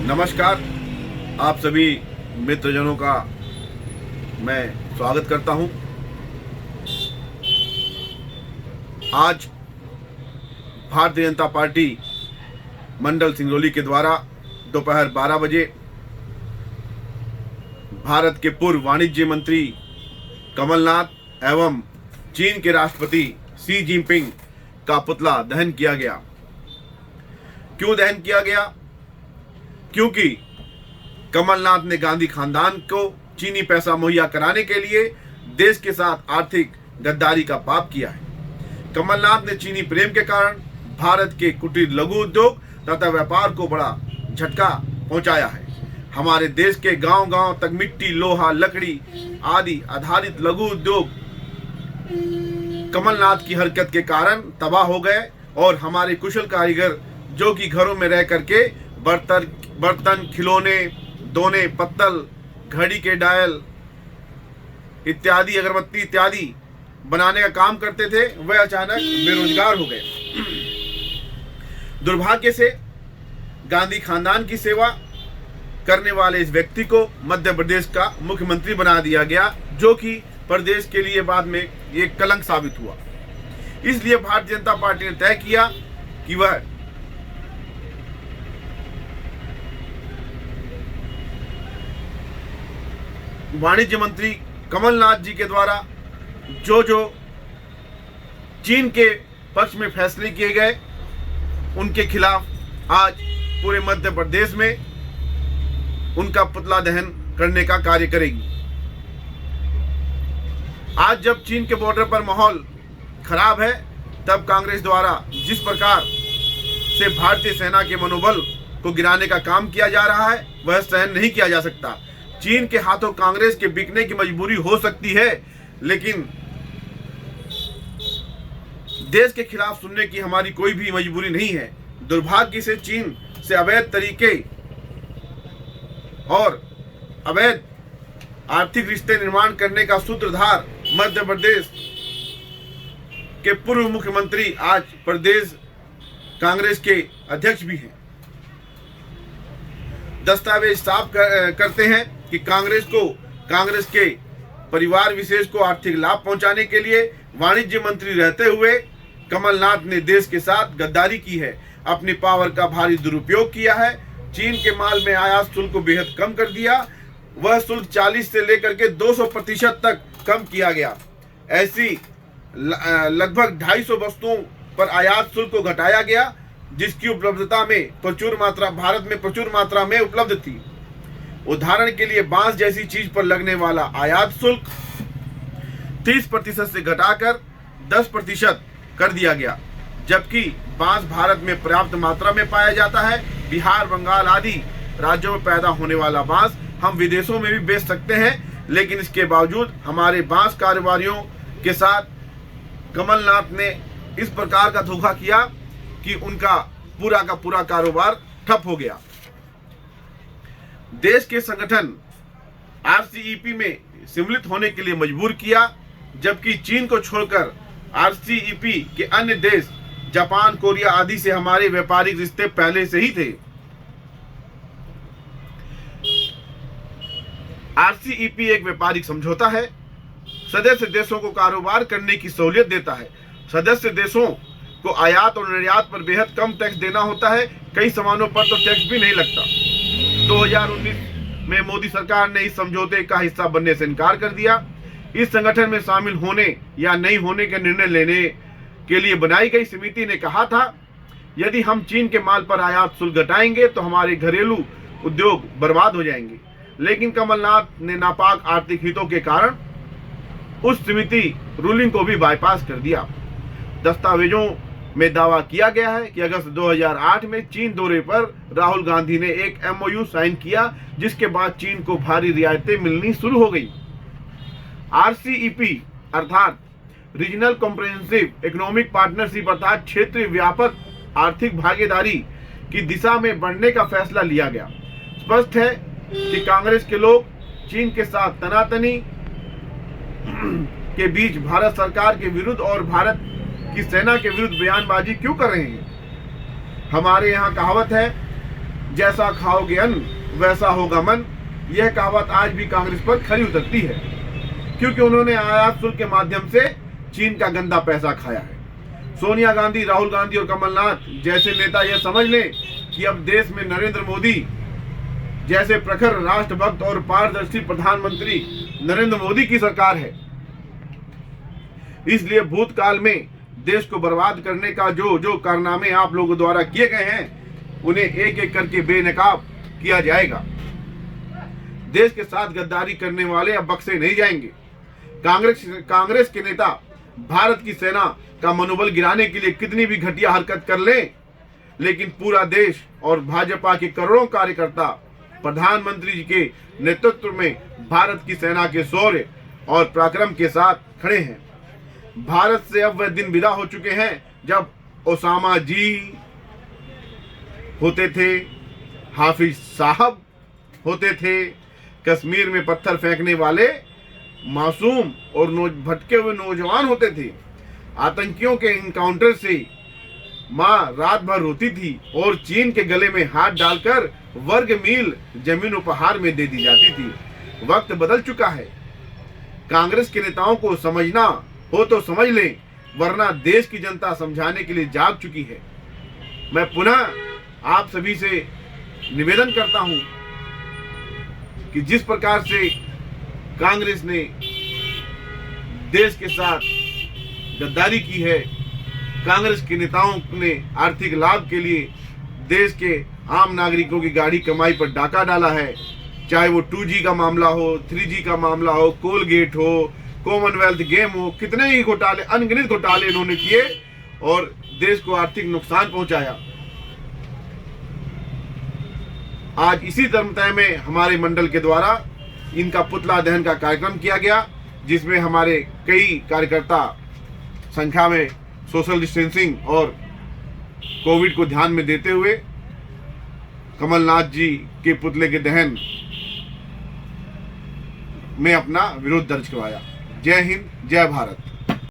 नमस्कार, आप सभी मित्रजनों का मैं स्वागत करता हूं। आज भारतीय जनता पार्टी मंडल सिंगरौली के द्वारा दोपहर 12 बजे भारत के पूर्व वाणिज्य मंत्री कमलनाथ एवं चीन के राष्ट्रपति शी जिनपिंग का पुतला दहन किया गया। क्यों दहन किया गया? क्योंकि कमलनाथ ने गांधी खानदान को चीनी पैसा मुहैया कराने के लिए देश के साथ आर्थिक गद्दारी का पाप किया है। कमलनाथ ने चीनी प्रेम के कारण भारत के कुटीर लघु उद्योग तथा व्यापार को बड़ा झटका पहुंचाया है। हमारे देश के गांव-गांव तक मिट्टी, लोहा, लकड़ी आदि आधारित लघु उद्योग कमलनाथ की हरकत के कारण तबाह हो गए और हमारे कुशल कारीगर जो कि घरों में रह करके बर्तन, खिलौने, दोने, पत्तल, घड़ी के डायल इत्यादि, अगरबत्ती इत्यादि बनाने का काम करते थे, वह अचानक बेरोजगार हो गए। दुर्भाग्य से गांधी खानदान की सेवा करने वाले इस व्यक्ति को मध्य प्रदेश का मुख्यमंत्री बना दिया गया, जो कि प्रदेश के लिए बाद में एक कलंक साबित हुआ। इसलिए भारतीय जनता पार्टी ने तय किया कि वह वाणिज्य मंत्री कमलनाथ जी के द्वारा जो चीन के पक्ष में फैसले किए गए, उनके खिलाफ आज पूरे मध्य प्रदेश में उनका पुतला दहन करने का कार्य करेगी। आज जब चीन के बॉर्डर पर माहौल खराब है, तब कांग्रेस द्वारा जिस प्रकार से भारतीय सेना के मनोबल को गिराने का काम किया जा रहा है, वह सहन नहीं किया जा सकता। चीन के हाथों कांग्रेस के बिकने की मजबूरी हो सकती है, लेकिन देश के खिलाफ सुनने की हमारी कोई भी मजबूरी नहीं है। दुर्भाग्य से चीन से अवैध तरीके और अवैध आर्थिक रिश्ते निर्माण करने का सूत्रधार मध्य प्रदेश के पूर्व मुख्यमंत्री आज प्रदेश कांग्रेस के अध्यक्ष भी हैं। दस्तावेज साफ करते हैं कि कांग्रेस के परिवार विशेष को आर्थिक लाभ पहुंचाने के लिए वाणिज्य मंत्री रहते हुए कमलनाथ ने देश के साथ गद्दारी की है, अपनी पावर का भारी दुरुपयोग किया है। चीन के माल में आयात शुल्क को बेहद कम कर दिया, वह शुल्क 40 से लेकर के 200% तक कम किया गया। ऐसी लगभग 250 वस्तुओं पर आयात शुल्क को घटाया गया, जिसकी उपलब्धता में भारत में प्रचुर मात्रा में उपलब्ध थी। उदाहरण के लिए बांस जैसी चीज पर लगने वाला आयात शुल्क 30% से घटाकर 10% कर दिया गया, जबकि बांस भारत में पर्याप्त मात्रा में पाया जाता है। बिहार, बंगाल आदि राज्यों में पैदा होने वाला बांस हम विदेशों में भी बेच सकते हैं, लेकिन इसके बावजूद हमारे बांस कारोबारियों के साथ कमलनाथ ने इस प्रकार का धोखा किया कि उनका पूरा का पूरा कारोबार ठप हो गया। देश के संगठन आरसीईपी में सम्मिलित होने के लिए मजबूर किया, जबकि चीन को छोड़कर आरसीईपी के अन्य देश जापान, कोरिया आदि से हमारे व्यापारिक रिश्ते पहले से ही थे। आरसीईपी एक व्यापारिक समझौता है, सदस्य देशों को कारोबार करने की सहूलियत देता है। सदस्य देशों को आयात और निर्यात पर बेहद कम टैक्स देना होता है, कई सामानों पर तो टैक्स भी नहीं लगता। 2019 में मोदी सरकार ने इस समझौते का हिस्सा बनने से इनकार कर दिया। इस संगठन में शामिल होने या नहीं होने के निर्णय लेने के लिए बनाई गई समिति ने कहा था, यदि हम चीन के माल पर आयात शुल्क घटाएंगे तो हमारे घरेलू उद्योग बर्बाद हो जाएंगे। लेकिन कमलनाथ ने नापाक आर्थिक हितों के कारण उस समिति रूलिंग को भी बाईपास कर दिया। दस्तावेजों में दावा किया गया है कि अगस्त 2008 में चीन दौरे पर राहुल गांधी ने एक MOU साइन किया, जिसके बाद चीन को भारी रियायतें मिलनी शुरू हो गई। RCEP अर्थात रीजनल कॉम्प्रिहेंसिव इकोनॉमिक पार्टनरशिप अर्थात क्षेत्रीय व्यापक आर्थिक भागीदारी की दिशा में बढ़ने का फैसला लिया गया। स्पष्ट है कि कांग्रेस के लोग चीन के साथ तनातनी के बीच भारत सरकार के विरुद्ध और भारत की सेना के विरुद्ध बयानबाजी क्यों कर रहे हैं। हमारे यहाँ कहावत है, जैसा खाओगे अन्न वैसा होगा मन, यह कहावत आज भी कांग्रेस पर खरी उतरती है, क्योंकि उन्होंने आयात शुल्क के माध्यम से चीन का गंदा पैसा खाया है। सोनिया गांधी, राहुल गांधी और कमलनाथ जैसे नेता यह समझ लें कि अब देश में नरेंद्र मोदी जैसे प्रखर राष्ट्रभक्त और पारदर्शी प्रधानमंत्री नरेंद्र मोदी की सरकार है। इसलिए भूतकाल में देश को बर्बाद करने का जो कारनामे आप लोगों द्वारा किए गए हैं, उन्हें एक एक करके बेनकाब किया जाएगा। देश के साथ गद्दारी करने वाले अब बख्शे नहीं जाएंगे। कांग्रेस के नेता भारत की सेना का मनोबल गिराने के लिए कितनी भी घटिया हरकत कर लें, लेकिन पूरा देश और भाजपा के करोड़ों कार्यकर्ता प्रधानमंत्री जी के नेतृत्व में भारत की सेना के शौर्य और पराक्रम के साथ खड़े हैं। भारत से अब वह दिन विदा हो चुके हैं जब ओसामा जी होते थे, हाफिज साहब होते थे, कश्मीर में पत्थर फेंकने वाले मासूम और भटके हुए नौजवान होते थे। आतंकियों के इनकाउंटर से माँ रात भर रोती थी और चीन के गले में हाथ डालकर वर्ग मील जमीन उपहार में दे दी जाती थी। वक्त बदल चुका है। कांग्रेस के नेताओं को समझना हो तो समझ लें, वरना देश की जनता समझाने के लिए जाग चुकी है। मैं पुनः आप सभी से निवेदन करता हूं कि जिस प्रकार से कांग्रेस ने देश के साथ गद्दारी की है, कांग्रेस के नेताओं ने आर्थिक लाभ के लिए देश के आम नागरिकों की गाढ़ी कमाई पर डाका डाला है, चाहे वो 2G का मामला हो, 3G का मामला हो, कोलगेट हो, कॉमनवेल्थ गेम हो, कितने ही घोटाले, अनगिनत घोटाले इन्होंने किए और देश को आर्थिक नुकसान पहुंचाया। आज इसी धर्मतय में हमारे मंडल के द्वारा इनका पुतला दहन का कार्यक्रम किया गया, जिसमें हमारे कई कार्यकर्ता संख्या में सोशल डिस्टेंसिंग और कोविड को ध्यान में देते हुए कमलनाथ जी के पुतले के दहन में अपना विरोध दर्ज करवाया। जय हिंद, जय भारत।